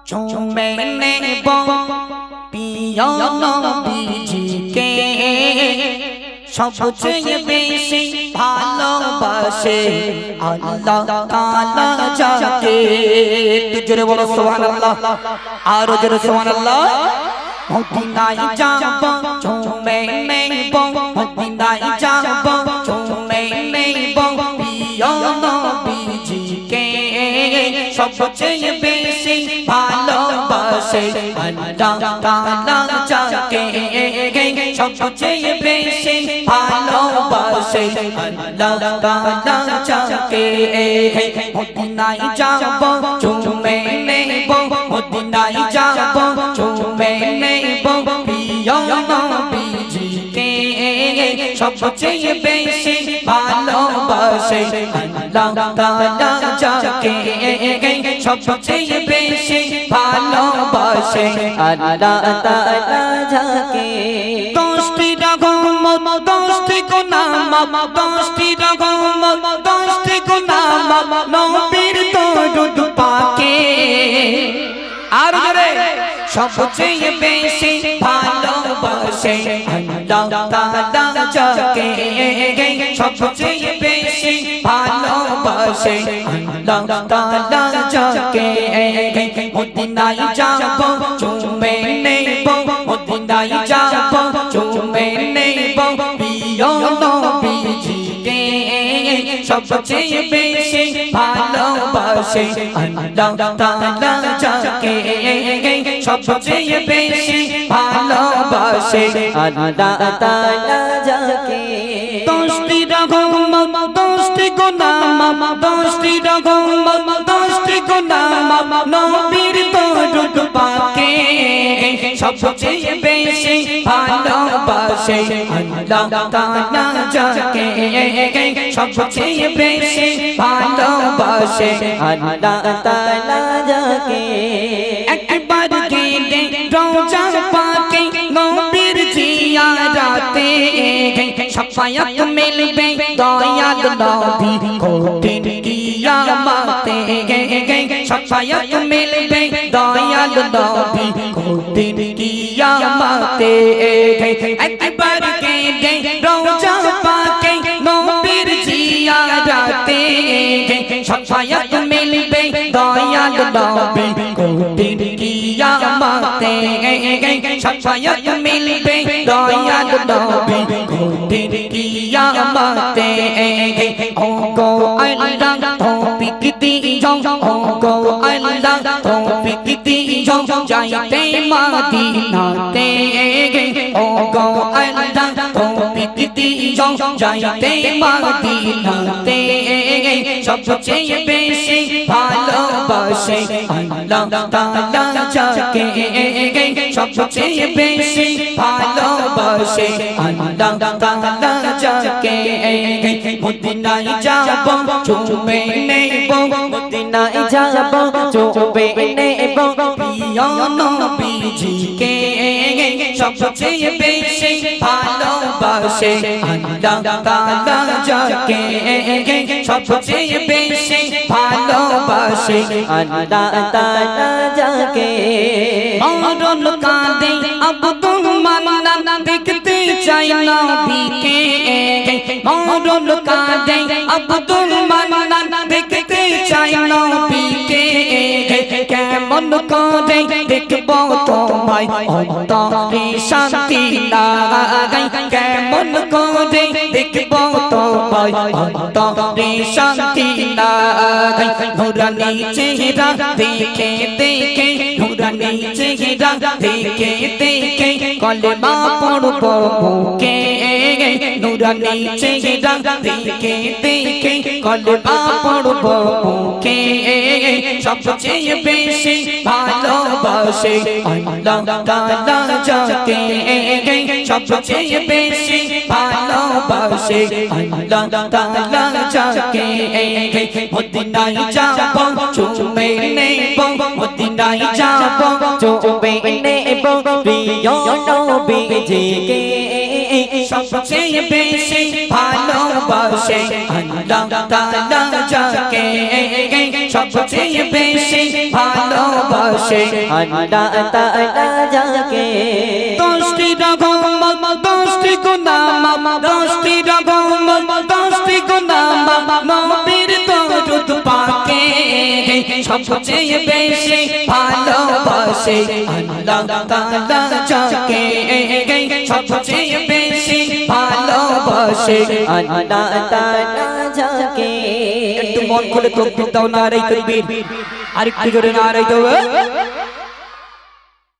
चूमे नेबो पियो नबीजीके सबचेয়ে বেশি ভালোবাসে আল্লাহ তাআলা যাকে জোরে বলো সুবহানাল্লাহ আর জোরে সুবহানাল্লাহ মদিনায় যাব চুমে নেব মদিনায় যাব চুমে নেব প্রিয় নবীজিকে সবচেয়ে বেশি ভালোবাসে আল্লাহ তাআলা যাকে সবচেয়ে বেশি ভালোবাসে আল্লাহ তাআলা যাকে মদিনায় যাব চুমে নেব মদিনায় যাব চুমে নেব প্রিয় নবীজিকে সবচেয়ে বেশি ভালোবাসে আল্লাহ তাআলা যাকে সবচেয়ে বেশি ভালোবাসে আল্লাহ তাআলা যাকে দশটি রহমত দশটি গুনাহ দশটি রহমত দশটি গুনাহ নবীর দরুদ পাকে আর জোরে সবচেয়ে বেশি ভালোবাসে আল্লাহ তাআলা যাকে সবচেয়ে বেশি ভালোবাসে আল্লাহ তাআলা যাকে মদিনায় যাব চুমে নেব মদিনায় যাব চুমে নেব প্রিয় নবীজিকে সবচেয়ে বেশি ভালোবাসে আল্লাহ তাআলা যাকে সবচেয়ে বেশি ভালোবাসে আল্লাহ তাআলা যাকে দশটি রহমত দশটি গুনাহ দশটি রহমত দশটি গুনাহ নবীর দরুদ পাকে সবচেয়ে বেশি ভালোবাসে আল্লাহ তাআলা যাকে সবচেয়ে বেশি ভালোবাসে আল্লাহ তাআলা যাকে একবার গেলে রওজা পাকে নবীর জিয়ারতে শাফায়াত মিলবে দয়াল নবী কঠিন কিয়ামতে শাফায়াত মিলবে দয়াল নবী কঠিন কিয়ামতে একবার গেলে রওজা পাকে নবীর জিয়ারতে শাফায়াত মিলবে দয়াল নবী কঠিন কিয়ামতে শাফায়াত মিলবে দয়াল নবী কঠিন কিয়ামতে ও গো আল্লাহ তৌফিক দিও ও গো আল্লাহ তৌফিক দিও যাইতে মদিনাতে ও গো আল্লাহ তৌফিক দিও যাইতে মদিনাতে সবচেয়ে বেশি ভালোবাসে আল্লাহ তাআলা যাকে সবচেয়ে বেশি ভালোবাসে আল্লাহ তাআলা যাকে মদিনায় যাব চুমে নেব মদিনায় যাব চুমে নেব প্রিয় নবীজিকে সবচেয়ে বেশি ভালোবাসে আল্লাহ তাআলা যাকে সবচেয়ে বেশি ভালোবাসে আল্লাহ তাআলা যাকে মরণ কাঁদে আব্দুল মান্নান দেখতে চাই নবীকে মরণ কাঁদে আব্দুল মান্নান দেখতে চাই নবীকে কেমন করে দেখব তোমায় অন্তরে শান্তি লাগাই কেমন করে দেখব তোমায় অন্তরে শান্তি লাগাই নুরানি চেহারা দেখে দেখে নুরানি চেহারা দেখে দেখে কলেমা পড়ব মুখে নুরানি চেহারা দেখে দেখে কলেমা পড়ব মুখে সবচেয়ে বেশি ভালোবাসে আল্লাহ তাআলা যাকে সবচেয়ে বেশি ভালোবাসে আল্লাহ তাআলা যাকে মদিনায় যাব চুমে নেব মদিনায় যাব চুমে নেব প্রিয় নবীজিকে সবচেয়ে বেশি ভালোবাসে আল্লাহ তাআলা যাকে সবচেয়ে বেশি ভালোবাসে আল্লাহ তাআলা যাকে দশটি রকম দশটি গুনাহ দশটি রকম দশটি গুনাহ নবীর দরুদ পাকে সবচেয়ে বেশি ভালোবাসে আল্লাহ তাআলা যাকে সবচেয়ে বেশি ভালোবাসে আল্লাহ তাআলা যাকে একটু মন খুলে তাকবীর দাও নারে তাকবীর আরেকটু জোরে নারে দাও